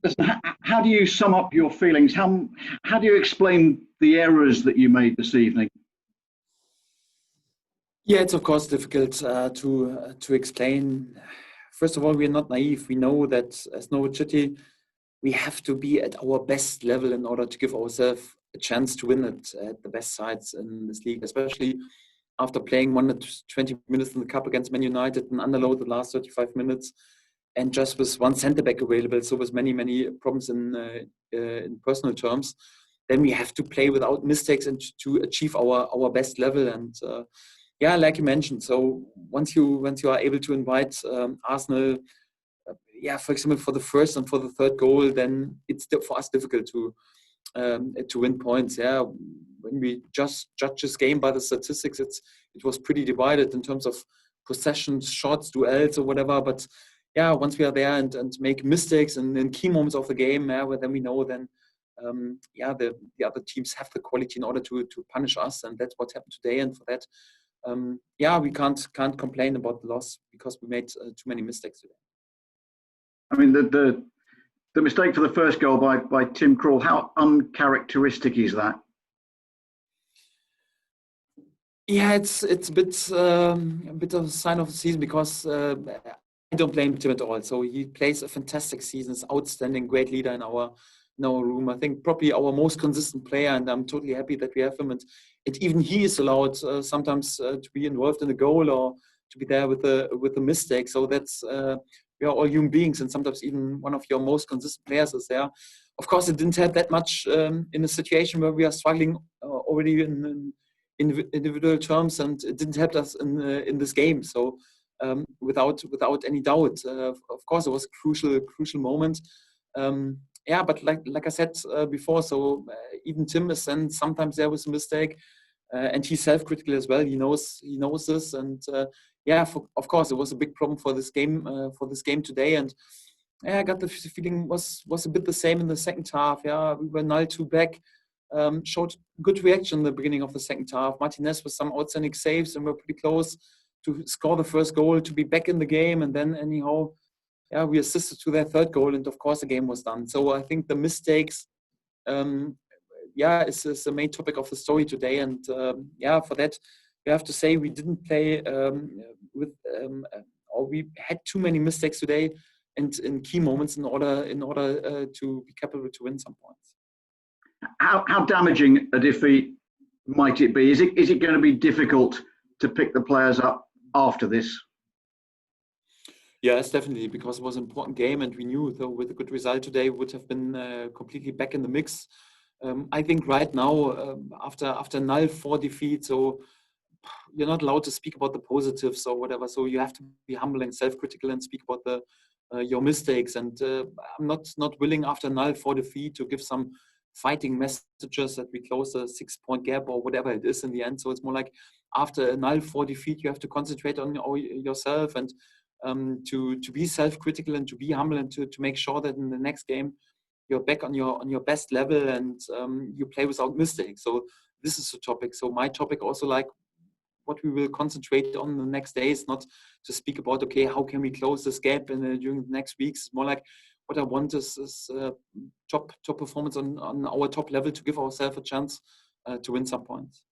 Listen, how do you sum up your feelings? How do you explain the errors that you made this evening? Yeah, it's of course difficult to explain. First of all, we are not naive. We know that as Norwich City, we have to be at our best level in order to give ourselves a chance to win it at the best sides in this league, especially after playing 120 minutes in the cup against Man United and underload the last 35 minutes, and just with one centre back available, so with many problems in personal terms. Then we have to play without mistakes and to achieve our best level. And yeah, like you mentioned, so once you are able to invite Arsenal, for example, for the first and for the third goal, then it's for us difficult to win points. Yeah, when we just judge this game by the statistics, it was pretty divided in terms of possessions, shots, duels, or whatever. But yeah, once we are there and make mistakes in key moments of the game, where then we know then the other teams have the quality in order to punish us, and that's what happened today. And for that, we can't complain about the loss because we made too many mistakes today. I mean, the mistake for the first goal by Tim Krul, how uncharacteristic is that? Yeah, it's a bit of a sign of the season because I don't blame Tim at all. So he plays a fantastic season, is outstanding, great leader in our room. I think probably our most consistent player, and I'm totally happy that we have him. And even he is allowed sometimes to be involved in the goal or to be there with a mistake. So that's we are all human beings, and sometimes even one of your most consistent players is there. Of course, it didn't help that much in a situation where we are struggling already in individual terms, and it didn't help us in this game. So without any doubt, of course, it was a crucial moment. But like I said before, so even Tim is then sometimes there was a mistake, and he's self-critical as well. He knows this, and of course, it was a big problem for this game today. And I got the feeling was a bit the same in the second half. Yeah, we were 0-2 back. Showed good reaction in the beginning of the second half. Martinez with some outstanding saves, and we're pretty close to score the first goal, to be back in the game. And then anyhow, we assisted to their third goal, and of course the game was done. So I think the mistakes, is the main topic of the story today. And for that, we have to say we didn't play or we had too many mistakes today, and in key moments in order to be capable to win some points. How damaging a defeat might it be? Is it going to be difficult to pick the players up after this? Yes, definitely, because it was an important game, and we knew though with a good result today would have been completely back in the mix. I think right now, after 0-4 defeat, so you're not allowed to speak about the positives or whatever. So you have to be humble and self-critical and speak about your mistakes. And I'm not willing after 0-4 defeat to give some fighting messages that we close a 6-point gap or whatever it is in the end. So it's more like after a 0-4 defeat, you have to concentrate on yourself and to be self-critical and to be humble and to make sure that in the next game you're back on your best level and you play without mistakes. So this is the topic. So my topic also, like what we will concentrate on the next days, not to speak about, okay, how can we close this gap during the next weeks. More like what I want is top performance on our top level to give ourselves a chance to win some points.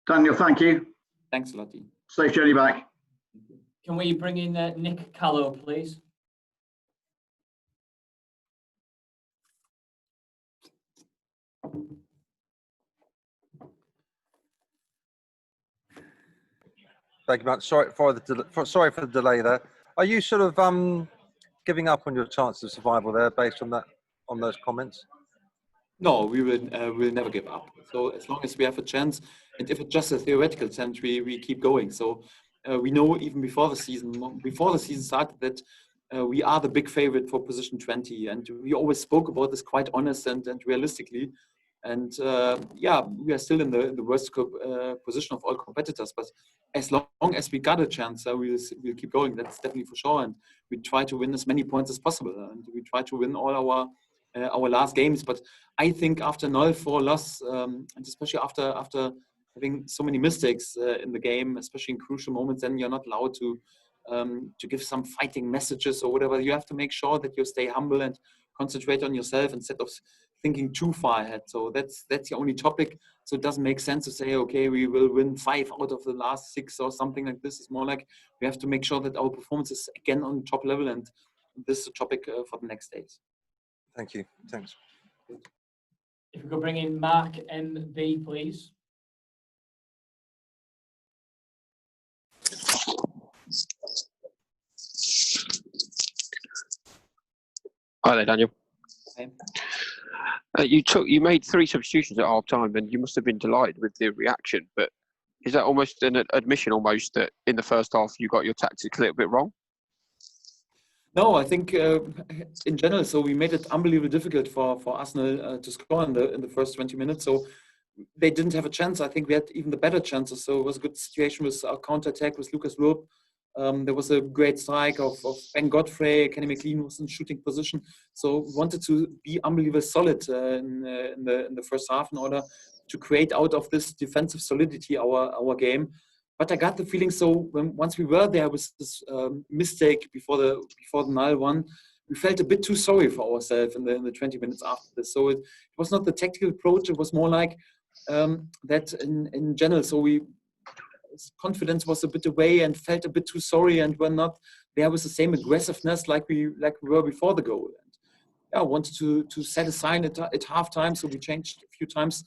Daniel, thank you. Thanks a lot, Dean. Safe journey back. Can we bring in Nick Callow, please? Thank you, Matt. Sorry for the delay there. Are you sort of giving up on your chance of survival there based on those comments? No, we will never give up. So as long as we have a chance, and if it's just a theoretical chance, we keep going. So we know even before the season started that we are the big favorite for position 20, and we always spoke about this quite honest and realistically. And we are still in the worst position of all competitors. But as long as we got a chance, we'll keep going. That's definitely for sure. And we try to win as many points as possible. And we try to win all our last games. But I think after 0-4 loss, and especially after having so many mistakes in the game, especially in crucial moments, then you're not allowed to to give some fighting messages or whatever. You have to make sure that you stay humble and concentrate on yourself instead of thinking too far ahead. So that's the only topic. So it doesn't make sense to say, okay, we will win 5 out of the last 6 or something like this. It's more like we have to make sure that our performance is again on top level, and this is a topic for the next days. Thank you. Thanks. If we could bring in Mark MB, please. Hi there, Daniel. Hi. You made 3 substitutions at half time, and you must have been delighted with the reaction. But is that almost an admission, almost, that in the first half you got your tactics a little bit wrong? No, I think in general, so we made it unbelievably difficult for Arsenal to score in the first 20 minutes. So they didn't have a chance. I think we had even the better chances. So it was a good situation with our counter-attack with Lucas Roop. There was a great strike of Ben Godfrey. Kenny McLean was in shooting position. So we wanted to be unbelievably solid in the first half in order to create out of this defensive solidity our game. But I got the feeling, so once we were there with this mistake before the null one, we felt a bit too sorry for ourselves in the 20 minutes after this. So it was not the tactical approach. It was more like that in general. So confidence was a bit away and felt a bit too sorry, and were not there with the same aggressiveness like we were before the goal. And yeah, I wanted to set a sign at halftime, so we changed a few times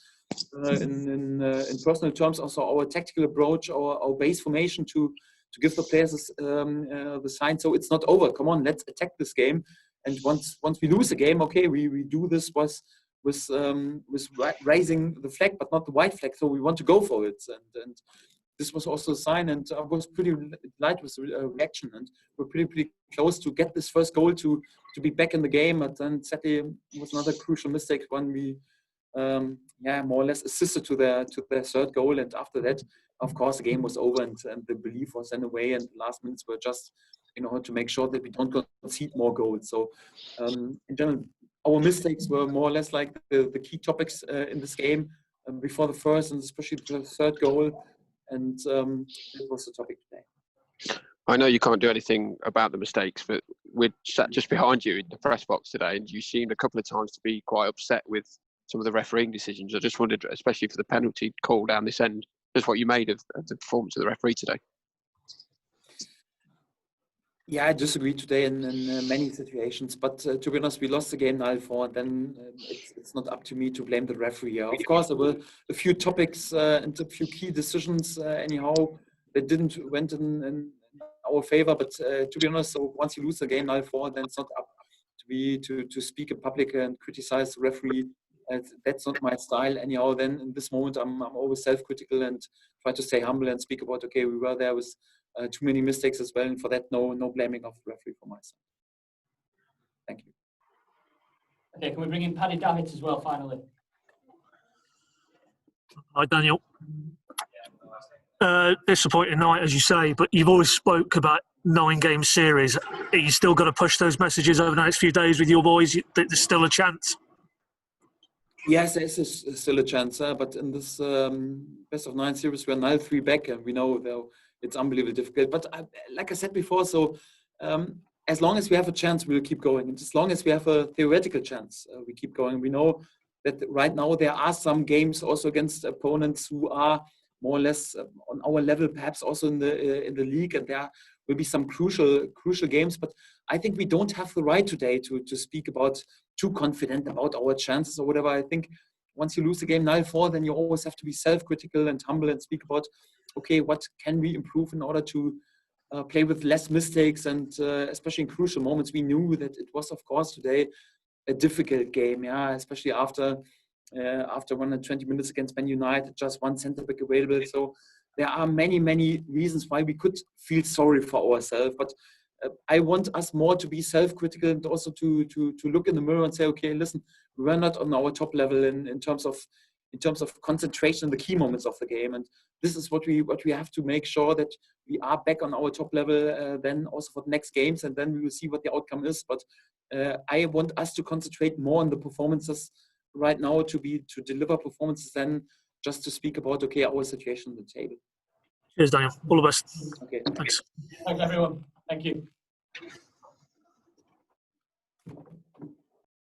in personal terms. Also, our tactical approach, our base formation to give the players the sign. So it's not over. Come on, let's attack this game. And once we lose a game, okay, we do this with raising the flag, but not the white flag. So we want to go for it. And this was also a sign, and I was pretty light with the reaction, and we're pretty close to get this first goal to be back in the game. But then sadly, it was another crucial mistake when we, more or less assisted to their third goal. And after that, of course, the game was over, and the belief was then away. And the last minutes were just in order to make sure that we don't concede more goals. So in general, our mistakes were more or less like the key topics in this game before the first, and especially the third goal. And that was the topic today. I know you can't do anything about the mistakes, but we're sat just behind you in the press box today, and you seemed a couple of times to be quite upset with some of the refereeing decisions. I just wondered, especially for the penalty call down this end, just what you made of the performance of the referee today. Yeah, I disagree today in many situations, but to be honest, we lost the game 9-4, and then it's not up to me to blame the referee. Of course, there were a few topics and a few key decisions anyhow that didn't went in our favor, but to be honest, so once you lose the game 9-4, then it's not up to me to speak in public and criticize the referee. That's not my style anyhow. Then in this moment, I'm always self-critical and try to stay humble and speak about, okay, we were there with too many mistakes as well, and for that, no blaming of the referee from my side. Thank you. Okay, can we bring in Paddy Davitt as well, finally? Hi, Daniel. Disappointing night, as you say, but you've always spoke about 9-game series. Are you still going to push those messages over the next few days with your boys? There's still a chance? Yes, there's still a chance, but in this best of 9 series, we're now 3 back, and we know though it's unbelievably difficult. But like I said before, so as long as we have a chance, we'll keep going. And as long as we have a theoretical chance, we keep going. We know that right now there are some games also against opponents who are more or less on our level, perhaps also in the league, and there will be some crucial games. But I think we don't have the right today to speak about too confident about our chances or whatever. I think once you lose the game 9-4, then you always have to be self-critical and humble and speak about, okay, what can we improve in order to play with less mistakes, and especially in crucial moments. We knew that it was, of course, today a difficult game, especially after 120 minutes against Man United, just one centre back available. So there are many reasons why we could feel sorry for ourselves. But I want us more to be self-critical and also to look in the mirror and say, okay, listen, we were not on our top level in terms of concentration in the key moments of the game. And this is what we have to make sure that we are back on our top level then also for the next games, and then we will see what the outcome is. But I want us to concentrate more on the performances right now, to deliver performances than just to speak about, okay, our situation on the table. Cheers, Daniel. All the best. Okay. Thanks. Thanks, everyone. Thank you.